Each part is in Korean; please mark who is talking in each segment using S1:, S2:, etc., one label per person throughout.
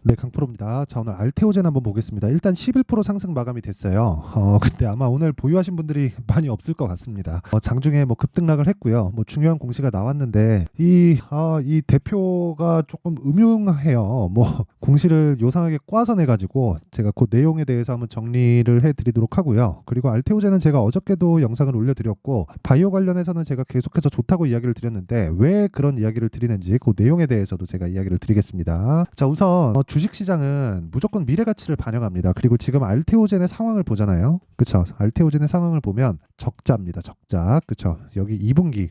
S1: 네, 강프로입니다. 자, 오늘 알테오젠 한번 보겠습니다. 일단 11% 상승 마감이 됐어요. 근데 아마 오늘 보유하신 분들이 많이 없을 것 같습니다. 장중에 뭐 급등락을 했고요. 뭐 중요한 공시가 나왔는데 이 대표가 조금 음흉해요. 뭐 공시를 요상하게 꽈서 내가지고 제가 그 내용에 대해서 한번 정리를 해드리도록 하고요. 그리고 알테오젠은 제가 어저께도 영상을 올려드렸고 바이오 관련해서는 제가 계속해서 좋다고 이야기를 드렸는데 왜 그런 이야기를 드리는지 그 내용에 대해서도 제가 이야기를 드리겠습니다. 자, 우선 주식시장은 무조건 미래 가치를 반영합니다. 그리고 지금 알테오젠의 상황을 보잖아요. 그쵸? 알테오젠의 상황을 보면 적자입니다. 적자. 그쵸? 여기 2분기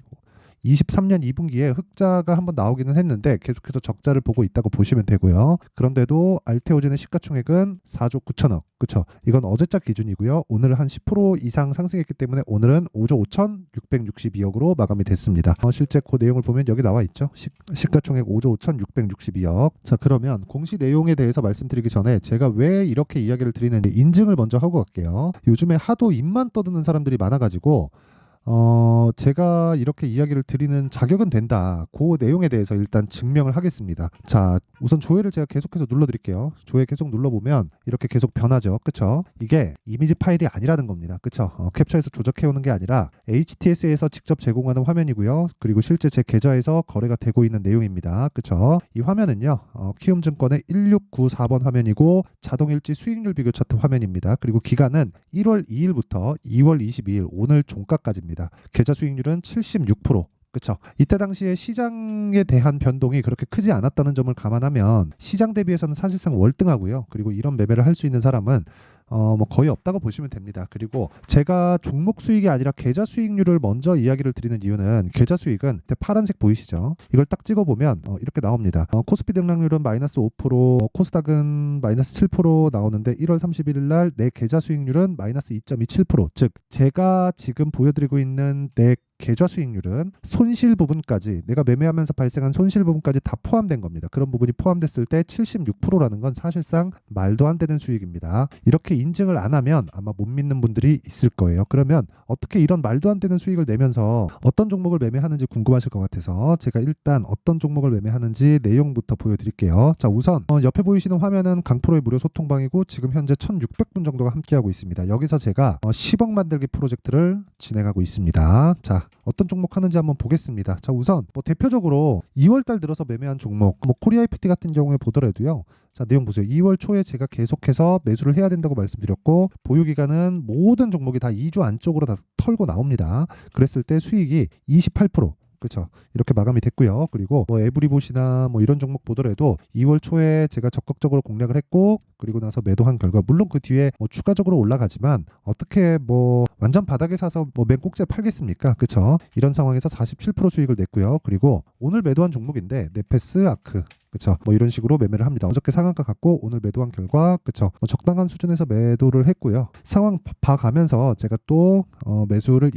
S1: 23년 2분기에 흑자가 한번 나오기는 했는데 계속해서 적자를 보고 있다고 보시면 되고요. 그런데도 알테오젠의 시가총액은 4조 9천억. 그쵸? 이건 어제자 기준이고요. 오늘 한 10% 이상 상승했기 때문에 오늘은 5조 5,662억으로 마감이 됐습니다. 실제 그 내용을 보면 여기 나와 있죠. 시가총액 5조 5,662억. 자, 그러면 공시 내용에 대해서 말씀드리기 전에 제가 왜 이렇게 이야기를 드리는지 인증을 먼저 하고 갈게요. 요즘에 하도 입만 떠드는 사람들이 많아가지고 제가 이렇게 이야기를 드리는 자격은 된다. 그 내용에 대해서 일단 증명을 하겠습니다. 자, 우선 조회를 제가 계속해서 눌러드릴게요. 조회 계속 눌러보면 이렇게 계속 변하죠. 그쵸? 이게 이미지 파일이 아니라는 겁니다. 그쵸? 캡처해서 조작해오는 게 아니라 HTS에서 직접 제공하는 화면이고요. 그리고 실제 제 계좌에서 거래가 되고 있는 내용입니다. 그쵸? 이 화면은요, 키움증권의 1694번 화면이고 자동일지 수익률 비교 차트 화면입니다. 그리고 기간은 1월 2일부터 2월 22일 오늘 종가까지입니다. 계좌 수익률은 76%. 그렇죠. 이때 당시에 시장에 대한 변동이 그렇게 크지 않았다는 점을 감안하면 시장 대비해서는 사실상 월등하고요. 그리고 이런 매매를 할 수 있는 사람은 뭐 거의 없다고 보시면 됩니다. 그리고 제가 종목 수익이 아니라 계좌 수익률을 먼저 이야기를 드리는 이유는 계좌 수익은 파란색 보이시죠? 이걸 딱 찍어보면 이렇게 나옵니다. 코스피 등락률은 마이너스 5%, 코스닥은 마이너스 7% 나오는데 1월 31일 날 내 계좌 수익률은 마이너스 2.27%. 즉 제가 지금 보여드리고 있는 내 계좌 수익률은 손실 부분까지 내가 매매하면서 발생한 손실 부분까지 다 포함된 겁니다. 그런 부분이 포함됐을 때 76%라는 건 사실상 말도 안 되는 수익입니다. 이렇게 인증을 안 하면 아마 못 믿는 분들이 있을 거예요. 그러면 어떻게 이런 말도 안 되는 수익을 내면서 어떤 종목을 매매하는지 궁금하실 것 같아서 제가 일단 어떤 종목을 매매하는지 내용부터 보여드릴게요. 자, 우선 옆에 보이시는 화면은 강프로의 무료 소통방이고 지금 현재 1600분 정도가 함께하고 있습니다. 여기서 제가 10억 만들기 프로젝트를 진행하고 있습니다. 자, 어떤 종목 하는지 한번 보겠습니다. 자, 우선 뭐 대표적으로 2월달 들어서 매매한 종목 뭐 코리아 FT 같은 경우에 보더라도요. 자, 내용 보세요. 2월 초에 제가 계속해서 매수를 해야 된다고 말씀드렸고 보유기간은 모든 종목이 다 2주 안쪽으로 다 털고 나옵니다. 그랬을 때 수익이 28%. 그렇죠. 이렇게 마감이 됐고요. 그리고 뭐 에브리봇이나 뭐 이런 종목 보더라도 2월 초에 제가 적극적으로 공략을 했고 그리고 나서 매도한 결과 물론 그 뒤에 뭐 추가적으로 올라가지만 어떻게 뭐 완전 바닥에 사서 뭐 맨꼭지에 팔겠습니까? 그렇죠. 이런 상황에서 47% 수익을 냈고요. 그리고 오늘 매도한 종목인데 네페스 아크 그쵸. 뭐 이런 식으로 매매를 합니다. 어저께 상한가 갖고 오늘 매도한 결과 그쵸. 뭐 적당한 수준에서 매도를 했고요. 상황 봐가면서 제가 또 매수를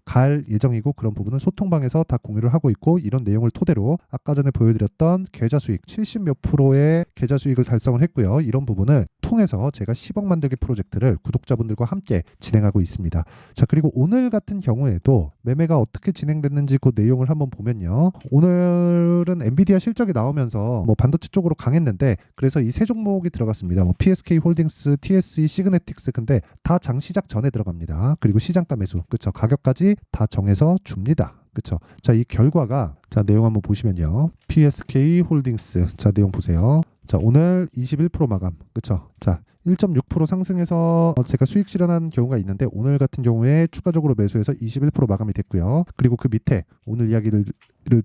S1: 갈 예정이고 그런 부분은 소통방에서 다 공유를 하고 있고 이런 내용을 토대로 아까 전에 보여드렸던 계좌 수익 70몇 프로의 계좌 수익을 달성을 했고요. 이런 부분을 통해서 제가 10억 만들기 프로젝트를 구독자분들과 함께 진행하고 있습니다. 자, 그리고 오늘 같은 경우에도 매매가 어떻게 진행됐는지 그 내용을 한번 보면요. 오늘은 엔비디아 실적이 나오면서 뭐 반도체 쪽으로 강했는데 그래서 이 세 종목이 들어갔습니다. 뭐 PSK 홀딩스, TSE, 시그네틱스 근데 다 장 시작 전에 들어갑니다. 그리고 시장가 매수, 그쵸? 가격까지 다 정해서 줍니다. 그쵸? 자, 이 결과가 자, 내용 한번 보시면요. PSK 홀딩스. 자, 내용 보세요. 자, 오늘 21% 마감. 그쵸? 자, 1.6% 상승해서 제가 수익 실현한 경우가 있는데 오늘 같은 경우에 추가적으로 매수해서 21% 마감이 됐고요. 그리고 그 밑에 오늘 이야기를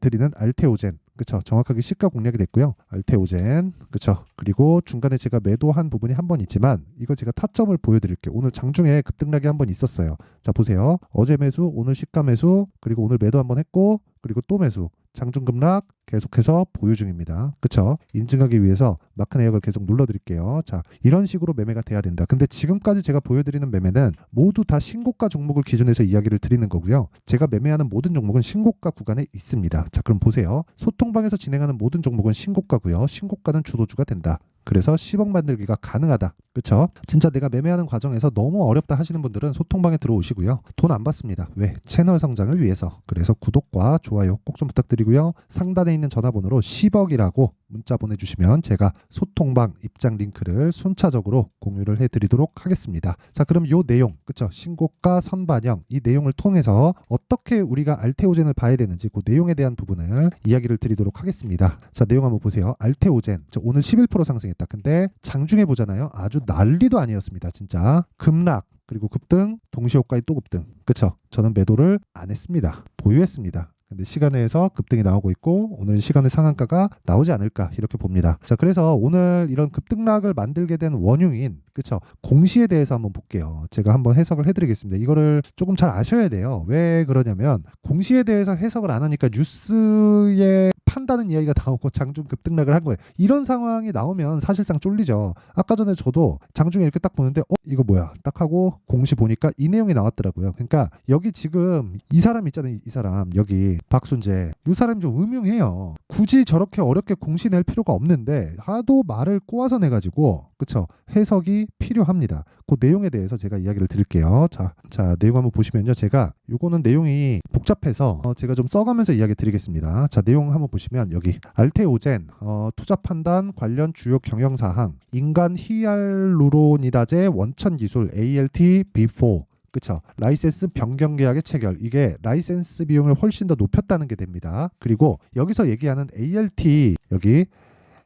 S1: 드리는 알테오젠. 그쵸? 정확하게 시가 공략이 됐고요. 알테오젠. 그쵸? 그리고 중간에 제가 매도한 부분이 한 번 있지만 이거 제가 타점을 보여드릴게요. 오늘 장중에 급등락이 한 번 있었어요. 자, 보세요. 어제 매수, 오늘 시가 매수, 그리고 오늘 매도 한 번 했고 그리고 또 매수. 장중 급락 계속해서 보유 중입니다. 그쵸? 인증하기 위해서 마크 내역을 계속 눌러드릴게요. 자, 이런 식으로 매매가 돼야 된다. 근데 지금까지 제가 보여드리는 매매는 모두 다 신고가 종목을 기준해서 이야기를 드리는 거고요. 제가 매매하는 모든 종목은 신고가 구간에 있습니다. 자, 그럼 보세요. 소통방에서 진행하는 모든 종목은 신고가고요. 신고가는 주도주가 된다. 그래서 10억 만들기가 가능하다. 그쵸? 진짜 내가 매매하는 과정에서 너무 어렵다 하시는 분들은 소통방에 들어오시고요. 돈 안 받습니다. 왜? 채널 성장을 위해서. 그래서 구독과 좋아요 꼭 좀 부탁드리고요. 상단에 있는 전화번호로 10억이라고 문자 보내주시면 제가 소통방 입장 링크를 순차적으로 공유를 해드리도록 하겠습니다. 자, 그럼 요 내용, 그쵸? 신고가 선반영 이 내용을 통해서 어떻게 우리가 알테오젠을 봐야 되는지 그 내용에 대한 부분을 이야기를 드리도록 하겠습니다. 자, 내용 한번 보세요. 알테오젠 오늘 11% 상승했다. 근데 장중에 보잖아요. 아주 난리도 아니었습니다. 진짜 급락 그리고 급등 동시효과에 또 급등. 그쵸? 저는 매도를 안 했습니다. 보유했습니다. 근데 시간에서 급등이 나오고 있고 오늘 시간의 상한가가 나오지 않을까 이렇게 봅니다. 자, 그래서 오늘 이런 급등락을 만들게 된 원흉인 그쵸? 공시에 대해서 한번 볼게요. 제가 한번 해석을 해드리겠습니다. 이거를 조금 잘 아셔야 돼요. 왜 그러냐면 공시에 대해서 해석을 안 하니까 뉴스에 판다는 이야기가 나오고 장중 급등락을 한 거예요. 이런 상황이 나오면 사실상 쫄리죠. 아까 전에 저도 장중에 이렇게 딱 보는데 이거 뭐야 딱 하고 공시 보니까 이 내용이 나왔더라고요. 그러니까 여기 지금 이 사람 있잖아요. 이 사람 여기 박순재 이 사람이 좀 음흉해요. 굳이 저렇게 어렵게 공시 낼 필요가 없는데 하도 말을 꼬아서 내가지고 그쵸? 해석이 필요합니다. 그 내용에 대해서 제가 이야기를 드릴게요. 자 내용 한번 보시면요. 제가 요거는 내용이 복잡해서 제가 좀 써가면서 이야기 드리겠습니다. 자, 내용 한번 보시면 여기 알테오젠 투자 판단 관련 주요 경영사항 인간 히알루로니다제 원천 기술 ALT B4 그쵸? 라이센스 변경 계약의 체결 이게 라이센스 비용을 훨씬 더 높였다는 게 됩니다. 그리고 여기서 얘기하는 ALT 여기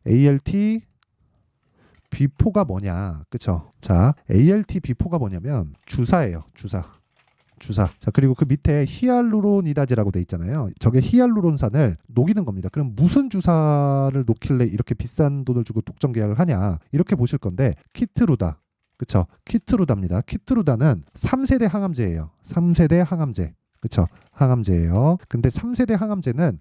S1: ALT B4가 뭐냐 그쵸? 자, ALT B4가 뭐냐면 주사예요. 주사. 자, 그리고 그 밑에 히알루로니다제라고 돼 있잖아요. 저게 히알루론산을 녹이는 겁니다. 그럼 무슨 주사를 놓길래 이렇게 비싼 돈을 주고 독점 계약을 하냐 이렇게 보실 건데 키트루다 그쵸? 키트루다입니다. 키트루다는 3세대 항암제예요. 3세대 항암제. 그쵸? 항암제예요. 근데 3세대 항암제는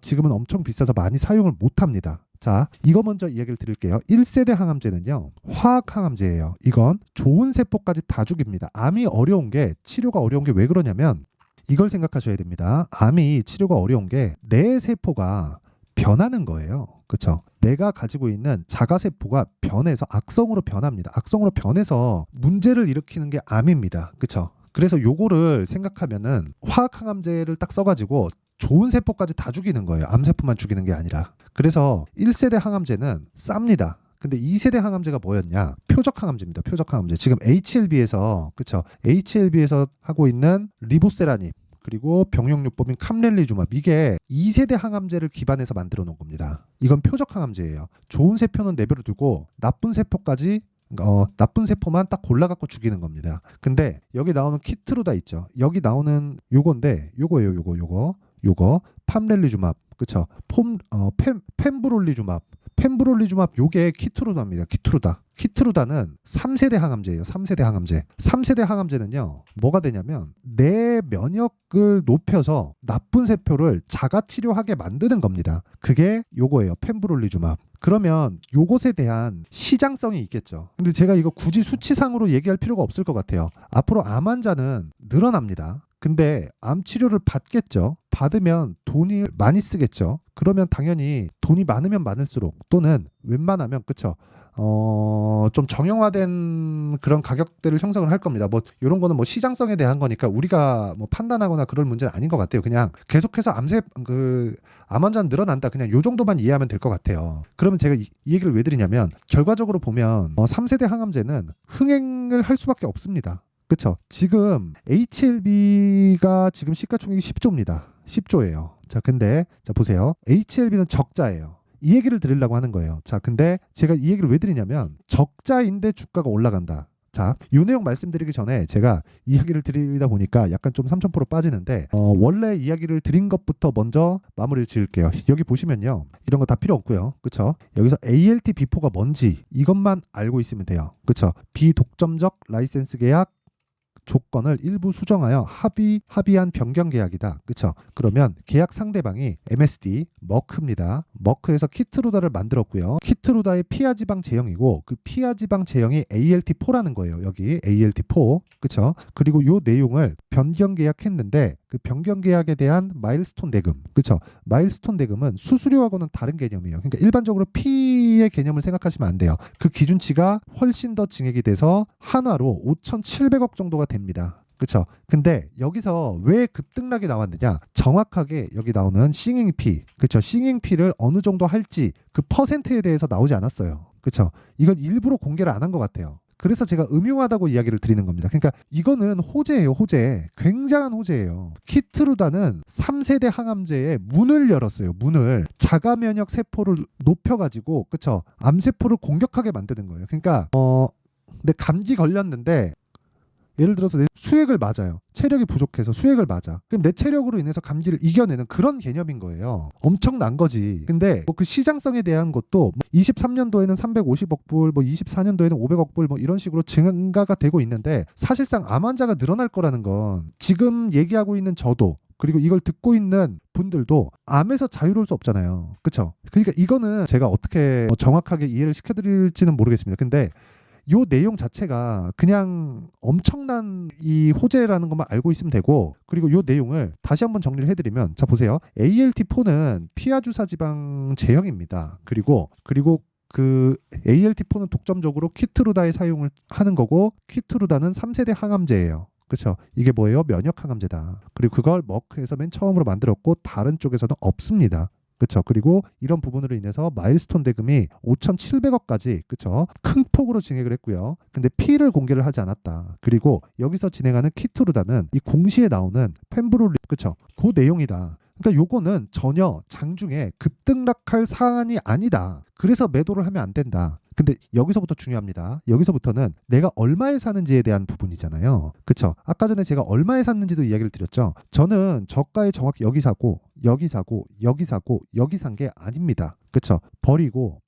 S1: 지금은 엄청 비싸서 많이 사용을 못 합니다. 자, 이거 먼저 이야기를 드릴게요. 1세대 항암제는요. 화학 항암제예요. 이건 좋은 세포까지 다 죽입니다. 암이 어려운 게 치료가 어려운 게 왜 그러냐면 이걸 생각하셔야 됩니다. 암이 치료가 어려운 게 내 세포가 변하는 거예요. 그렇죠? 내가 가지고 있는 자가세포가 변해서 악성으로 변합니다. 악성으로 변해서 문제를 일으키는 게 암입니다. 그렇죠? 그래서 요거를 생각하면은 화학 항암제를 딱 써가지고 좋은 세포까지 다 죽이는 거예요. 암세포만 죽이는 게 아니라. 그래서 1세대 항암제는 쌉니다. 근데 2세대 항암제가 뭐였냐? 표적 항암제입니다. 표적 항암제. 지금 HLB에서 그렇죠? HLB에서 하고 있는 리보세라닙 그리고 병용요법인 캄렐리주맙 이게 2세대 항암제를 기반해서 만들어 놓은 겁니다. 이건 표적 항암제예요. 좋은 세포는 내버려 두고 나쁜 세포까지 나쁜 세포만 딱 골라갖고 죽이는 겁니다. 근데 여기 나오는 키트루다 있죠. 여기 나오는 요건데 요거예요. 요거 팜렐리주맙 그쵸? 펜브롤리주맙 요게 키트루다입니다. 키트루다는 3세대 항암제예요. 3세대 항암제. 3세대 항암제는요. 뭐가 되냐면 내 면역을 높여서 나쁜 세포를 자가 치료하게 만드는 겁니다. 그게 요거예요. 펜브롤리주맙. 그러면 요것에 대한 시장성이 있겠죠. 근데 제가 이거 굳이 수치상으로 얘기할 필요가 없을 것 같아요. 앞으로 암 환자는 늘어납니다. 근데 암 치료를 받겠죠. 받으면 돈이 많이 쓰겠죠. 그러면 당연히 돈이 많으면 많을수록 또는 웬만하면 그쵸? 좀 정형화된 그런 가격대를 형성을 할 겁니다. 뭐 이런 거는 뭐 시장성에 대한 거니까 우리가 뭐 판단하거나 그럴 문제는 아닌 것 같아요. 그냥 계속해서 암 환자는 늘어난다. 그냥 요 정도만 이해하면 될 것 같아요. 그러면 제가 이 얘기를 왜 드리냐면 결과적으로 보면 3세대 항암제는 흥행을 할 수밖에 없습니다. 그쵸? 지금 HLB가 지금 시가총액이 10조입니다. 10조예요. 자, 근데 자 보세요. HLB는 적자예요. 이 얘기를 드리려고 하는 거예요. 자, 근데 제가 이 얘기를 왜 드리냐면 적자인데 주가가 올라간다. 자, 이 내용 말씀드리기 전에 제가 이야기를 드리다 보니까 약간 좀 3000% 빠지는데 원래 이야기를 드린 것부터 먼저 마무리를 지을게요. 여기 보시면요. 이런 거 다 필요 없고요. 그쵸? 여기서 ALT B4가 뭔지 이것만 알고 있으면 돼요. 그쵸? 비독점적 라이센스 계약 조건을 일부 수정하여 합의한 변경 계약이다. 그쵸? 그러면 계약 상대방이 MSD, 머크입니다. 머크에서 키트루다를 만들었고요. 키트루다의 피하지방 제형이고 그 피하지방 제형이 ALT4라는 거예요. 여기 ALT4. 그쵸? 그리고 요 내용을 변경 계약했는데 그 변경 계약에 대한 마일스톤 대금. 그쵸? 마일스톤 대금은 수수료하고는 다른 개념이에요. 그러니까 일반적으로 기준치의 개념을 생각하시면 안 돼요. 그 기준치가 훨씬 더 증액이 돼서 한화로 5,700억 정도가 됩니다. 그렇죠? 근데 여기서 왜 급등락이 나왔느냐? 정확하게 여기 나오는 싱잉피, 그렇죠? 싱잉피를 어느 정도 할지 그 퍼센트에 대해서 나오지 않았어요. 그렇죠? 이건 일부러 공개를 안 한 것 같아요. 그래서 제가 음흉하다고 이야기를 드리는 겁니다. 그러니까 이거는 호재예요, 호재. 굉장한 호재예요. 키트루다는 3세대 항암제의 문을 열었어요. 문을. 자가 면역 세포를 높여가지고, 그쵸? 암세포를 공격하게 만드는 거예요. 그러니까 근데 감기 걸렸는데 예를 들어서 내 수액을 맞아요. 체력이 부족해서 수액을 맞아. 그럼 내 체력으로 인해서 감기를 이겨내는 그런 개념인 거예요. 엄청난 거지. 근데 그 시장성에 대한 것도 23년도에는 350억 불, 24년도에는 500억 불 이런 식으로 증가가 되고 있는데 사실상 암 환자가 늘어날 거라는 건 지금 얘기하고 있는 저도 그리고 이걸 듣고 있는 분들도 암에서 자유로울 수 없잖아요. 그렇죠? 그러니까 이거는 제가 어떻게 정확하게 이해를 시켜드릴지는 모르겠습니다. 근데 요 내용 자체가 그냥 엄청난 이 호재라는 것만 알고 있으면 되고, 그리고 요 내용을 다시 한번 정리를 해드리면, 자 보세요. ALT4는 피하 주사 지방 제형입니다. 그리고 그 ALT4는 독점적으로 키트루다에 사용을 하는 거고, 키트루다는 3세대 항암제예요. 그렇죠? 이게 뭐예요? 면역 항암제다. 그리고 그걸 머크에서 맨 처음으로 만들었고 다른 쪽에서는 없습니다. 그렇죠. 그리고 이런 부분으로 인해서 마일스톤 대금이 5,700억까지 그렇죠. 큰 폭으로 증액을 했고요. 근데 피를 공개를 하지 않았다. 그리고 여기서 진행하는 키트루다는 이 공시에 나오는 펜브롤 그렇죠. 그 내용이다. 그러니까 요거는 전혀 장중에 급등락할 사안이 아니다. 그래서 매도를 하면 안 된다. 근데 여기서부터 중요합니다. 여기서부터는 내가 얼마에 사는지에 대한 부분이잖아요. 그쵸? 아까 전에 제가 얼마에 샀는지도 이야기를 드렸죠. 저는 저가에 정확히 여기 사고 여기 사고 여기 사고 여기 산 게 아닙니다. 그쵸? 버리고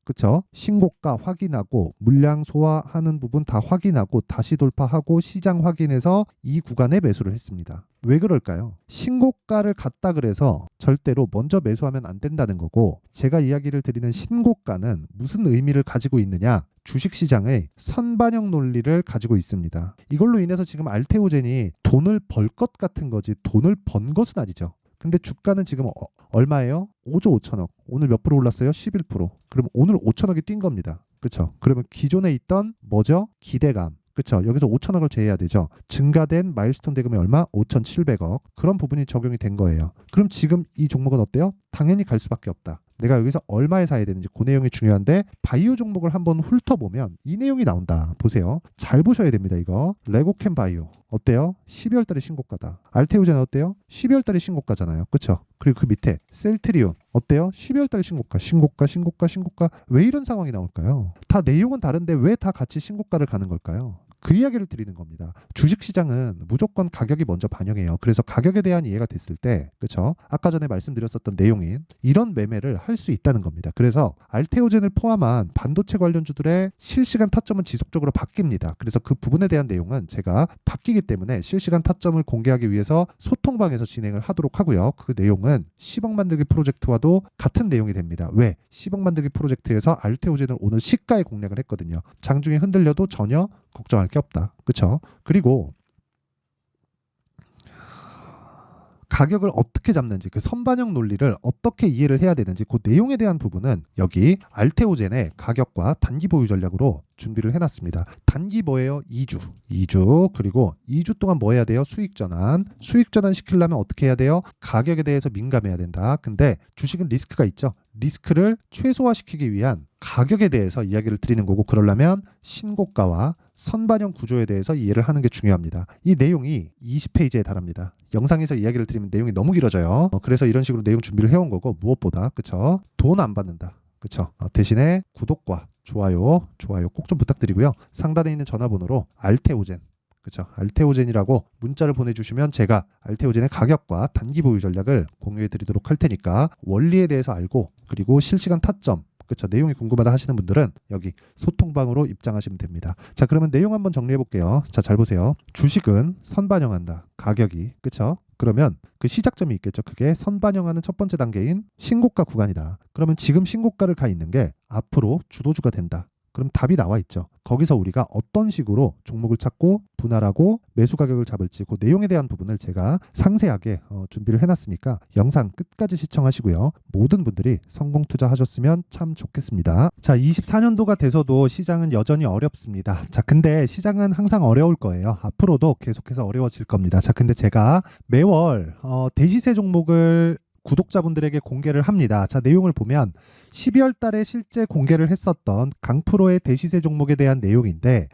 S1: 그쵸? 신고가 확인하고 물량 소화하는 부분 다 확인하고 다시 돌파하고 시장 확인해서 이 구간에 매수를 했습니다. 왜 그럴까요? 신고가를 갔다 그래서 절대로 먼저 매수하면 안 된다는 거고, 제가 이야기를 드리는 신고가는 무슨 의미를 가지고 있느냐? 주식시장의 선반영 논리를 가지고 있습니다. 이걸로 인해서 지금 알테오젠이 돈을 벌 것 같은 거지 돈을 번 것은 아니죠. 근데 주가는 지금 얼마예요? 5조 5천억. 오늘 몇 프로 올랐어요? 11%. 그럼 오늘 5천억이 뛴 겁니다. 그렇죠? 그러면 기존에 있던 뭐죠? 기대감. 그렇죠? 여기서 5천억을 제외해야 되죠. 증가된 마일스톤 대금이 얼마? 5,700억. 그런 부분이 적용이 된 거예요. 그럼 지금 이 종목은 어때요? 당연히 갈 수밖에 없다. 내가 여기서 얼마에 사야 되는지 그 내용이 중요한데, 바이오 종목을 한번 훑어보면 이 내용이 나온다. 보세요. 잘 보셔야 됩니다. 이거 레고캠 바이오 어때요? 12월 달에 신고가다. 알테오젠 어때요? 12월 달에 신고가잖아요. 그렇죠? 그리고 그 밑에 셀트리온 어때요? 12월 달에 신고가. 왜 이런 상황이 나올까요? 다 내용은 다른데 왜 다 같이 신고가를 가는 걸까요? 그 이야기를 드리는 겁니다. 주식시장은 무조건 가격이 먼저 반영해요. 그래서 가격에 대한 이해가 됐을 때, 그렇죠? 아까 전에 말씀드렸었던 내용인 이런 매매를 할 수 있다는 겁니다. 그래서 알테오젠을 포함한 반도체 관련주들의 실시간 타점은 지속적으로 바뀝니다. 그래서 그 부분에 대한 내용은 제가 바뀌기 때문에 실시간 타점을 공개하기 위해서 소통방에서 진행을 하도록 하고요. 그 내용은 10억 만들기 프로젝트와도 같은 내용이 됩니다. 왜? 10억 만들기 프로젝트에서 알테오젠을 오늘 시가에 공략을 했거든요. 장중에 흔들려도 전혀 걱정할 게 없다. 그렇죠? 그리고 가격을 어떻게 잡는지, 그 선반영 논리를 어떻게 이해를 해야 되는지 그 내용에 대한 부분은 여기 알테오젠의 가격과 단기 보유 전략으로 준비를 해놨습니다. 단기 뭐예요? 2주. 그리고 2주 동안 뭐 해야 돼요? 수익 전환 시키려면 어떻게 해야 돼요? 가격에 대해서 민감해야 된다. 근데 주식은 리스크가 있죠. 리스크를 최소화시키기 위한 가격에 대해서 이야기를 드리는 거고, 그러려면 신고가와 선반영 구조에 대해서 이해를 하는 게 중요합니다. 이 내용이 20페이지에 달합니다. 영상에서 이야기를 드리면 내용이 너무 길어져요. 그래서 이런 식으로 내용 준비를 해온 거고, 무엇보다 그쵸? 돈 안 받는다. 그쵸? 대신에 구독과 좋아요 꼭 좀 부탁드리고요. 상단에 있는 전화번호로 알테오젠, 그쵸? 알테오젠이라고 문자를 보내주시면 제가 알테오젠의 가격과 단기 보유 전략을 공유해 드리도록 할 테니까, 원리에 대해서 알고 그리고 실시간 타점, 그쵸? 내용이 궁금하다 하시는 분들은 여기 소통방으로 입장하시면 됩니다. 자, 그러면 내용 한번 정리해 볼게요. 자, 잘 보세요. 주식은 선반영한다. 가격이, 그쵸? 그러면 그 시작점이 있겠죠. 그게 선반영하는 첫 번째 단계인 신고가 구간이다. 그러면 지금 신고가를 가 있는 게 앞으로 주도주가 된다. 그럼 답이 나와 있죠. 거기서 우리가 어떤 식으로 종목을 찾고 분할하고 매수 가격을 잡을지 그 내용에 대한 부분을 제가 상세하게 준비를 해놨으니까 영상 끝까지 시청하시고요. 모든 분들이 성공 투자하셨으면 참 좋겠습니다. 자, 24년도가 돼서도 시장은 여전히 어렵습니다. 자, 근데 시장은 항상 어려울 거예요. 앞으로도 계속해서 어려워질 겁니다. 자, 근데 제가 매월 대시세 종목을 구독자분들에게 공개를 합니다. 자, 내용을 보면 12월 달에 실제 공개를 했었던 강프로의 대시세 종목에 대한 내용인데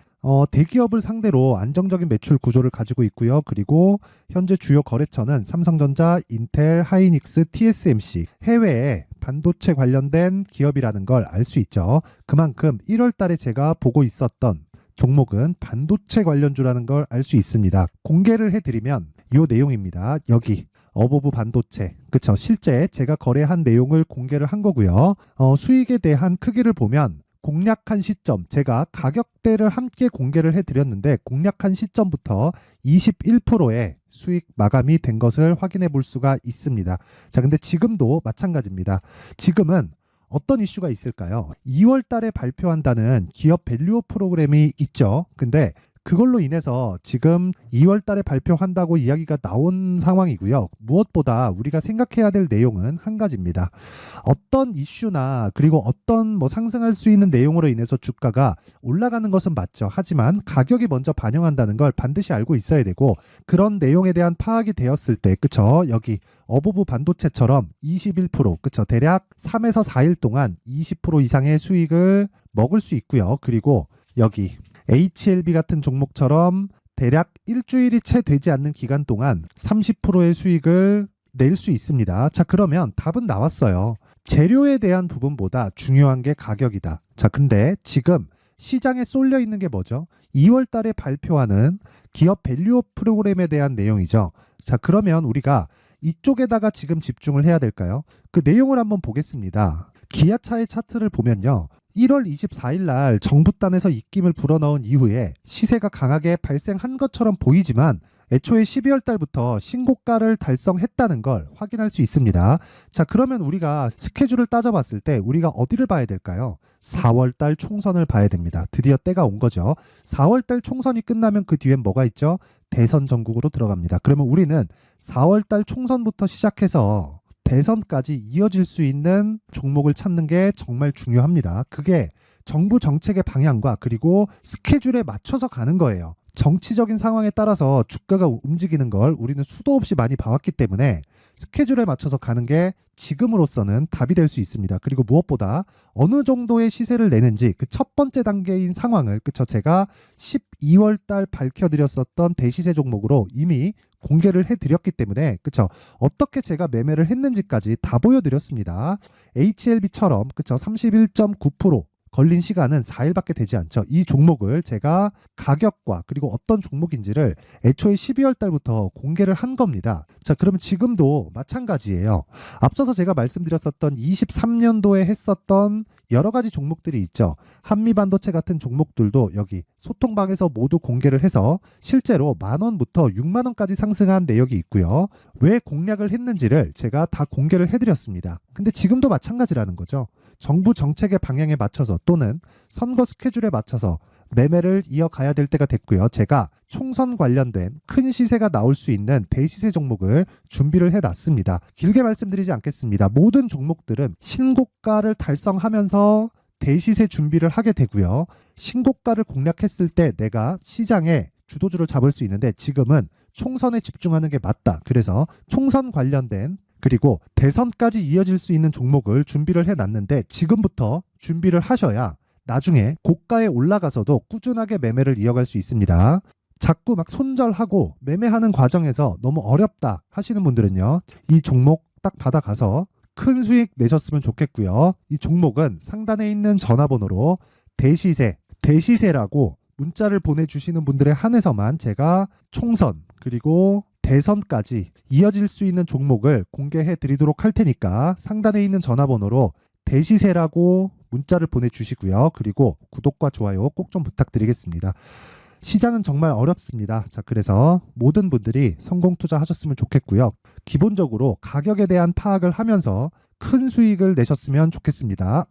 S1: 대기업을 상대로 안정적인 매출 구조를 가지고 있고요. 그리고 현재 주요 거래처는 삼성전자, 인텔, 하이닉스, TSMC, 해외에 반도체 관련된 기업이라는 걸 알 수 있죠. 그만큼 1월 달에 제가 보고 있었던 종목은 반도체 관련주라는 걸 알 수 있습니다. 공개를 해드리면 이 내용입니다. 여기 어보브 반도체, 그쵸? 실제 제가 거래한 내용을 공개를 한 거고요. 수익에 대한 크기를 보면 공략한 시점, 제가 가격대를 함께 공개를 해드렸는데 공략한 시점부터 21%의 수익 마감이 된 것을 확인해 볼 수가 있습니다. 자, 근데 지금도 마찬가지입니다. 지금은 어떤 이슈가 있을까요? 2월 달에 발표한다는 기업 밸류업 프로그램이 있죠. 근데 그걸로 인해서 지금 2월 달에 발표한다고 이야기가 나온 상황이고요. 무엇보다 우리가 생각해야 될 내용은 한 가지입니다. 어떤 이슈나 그리고 어떤 상승할 수 있는 내용으로 인해서 주가가 올라가는 것은 맞죠. 하지만 가격이 먼저 반영한다는 걸 반드시 알고 있어야 되고 그런 내용에 대한 파악이 되었을 때 그쵸? 여기 어보브 반도체처럼 21% 그쵸? 대략 3에서 4일 동안 20% 이상의 수익을 먹을 수 있고요. 그리고 여기 HLB 같은 종목처럼 대략 일주일이 채 되지 않는 기간 동안 30%의 수익을 낼 수 있습니다. 자, 그러면 답은 나왔어요. 재료에 대한 부분보다 중요한 게 가격이다. 자, 근데 지금 시장에 쏠려 있는 게 뭐죠? 2월 달에 발표하는 기업 밸류업 프로그램에 대한 내용이죠. 자, 그러면 우리가 이쪽에다가 지금 집중을 해야 될까요? 그 내용을 한번 보겠습니다. 기아차의 차트를 보면요. 1월 24일 날 정부단에서 입김을 불어넣은 이후에 시세가 강하게 발생한 것처럼 보이지만 애초에 12월 달부터 신고가를 달성했다는 걸 확인할 수 있습니다. 자, 그러면 우리가 스케줄을 따져봤을 때 우리가 어디를 봐야 될까요? 4월 달 총선을 봐야 됩니다. 드디어 때가 온 거죠. 4월 달 총선이 끝나면 그 뒤엔 뭐가 있죠? 대선 전국으로 들어갑니다. 그러면 우리는 4월 달 총선부터 시작해서 대선까지 이어질 수 있는 종목을 찾는 게 정말 중요합니다. 그게 정부 정책의 방향과 그리고 스케줄에 맞춰서 가는 거예요. 정치적인 상황에 따라서 주가가 움직이는 걸 우리는 수도 없이 많이 봐왔기 때문에 스케줄에 맞춰서 가는 게 지금으로서는 답이 될 수 있습니다. 그리고 무엇보다 어느 정도의 시세를 내는지 그 첫 번째 단계인 상황을 그쵸? 제가 12월 달 밝혀드렸었던 대시세 종목으로 이미 공개를 해드렸기 때문에 그쵸? 어떻게 제가 매매를 했는지까지 다 보여드렸습니다. HLB처럼 그쵸? 31.9% 걸린 시간은 4일밖에 되지 않죠. 이 종목을 제가 가격과 그리고 어떤 종목인지를 애초에 12월 달부터 공개를 한 겁니다. 자, 그러면 지금도 마찬가지예요. 앞서서 제가 말씀드렸었던 23년도에 했었던 여러 가지 종목들이 있죠. 한미반도체 같은 종목들도 여기 소통방에서 모두 공개를 해서 실제로 10,000원부터 60,000원까지 상승한 내역이 있고요. 왜 공략을 했는지를 제가 다 공개를 해드렸습니다. 근데 지금도 마찬가지라는 거죠. 정부 정책의 방향에 맞춰서 또는 선거 스케줄에 맞춰서 매매를 이어가야 될 때가 됐고요. 제가 총선 관련된 큰 시세가 나올 수 있는 대시세 종목을 준비를 해놨습니다. 길게 말씀드리지 않겠습니다. 모든 종목들은 신고가를 달성하면서 대시세 준비를 하게 되고요. 신고가를 공략했을 때 내가 시장에 주도주를 잡을 수 있는데 지금은 총선에 집중하는 게 맞다. 그래서 총선 관련된 그리고 대선까지 이어질 수 있는 종목을 준비를 해놨는데 지금부터 준비를 하셔야 나중에 고가에 올라가서도 꾸준하게 매매를 이어갈 수 있습니다. 자꾸 막 손절하고 매매하는 과정에서 너무 어렵다 하시는 분들은요. 이 종목 딱 받아가서 큰 수익 내셨으면 좋겠고요. 이 종목은 상단에 있는 전화번호로 대시세라고 문자를 보내주시는 분들에 한해서만 제가 총선 그리고 대선까지 이어질 수 있는 종목을 공개해 드리도록 할 테니까 상단에 있는 전화번호로 대시세라고 문자를 보내주시고요. 그리고 구독과 좋아요 꼭 좀 부탁드리겠습니다. 시장은 정말 어렵습니다. 자, 그래서 모든 분들이 성공 투자하셨으면 좋겠고요. 기본적으로 가격에 대한 파악을 하면서 큰 수익을 내셨으면 좋겠습니다.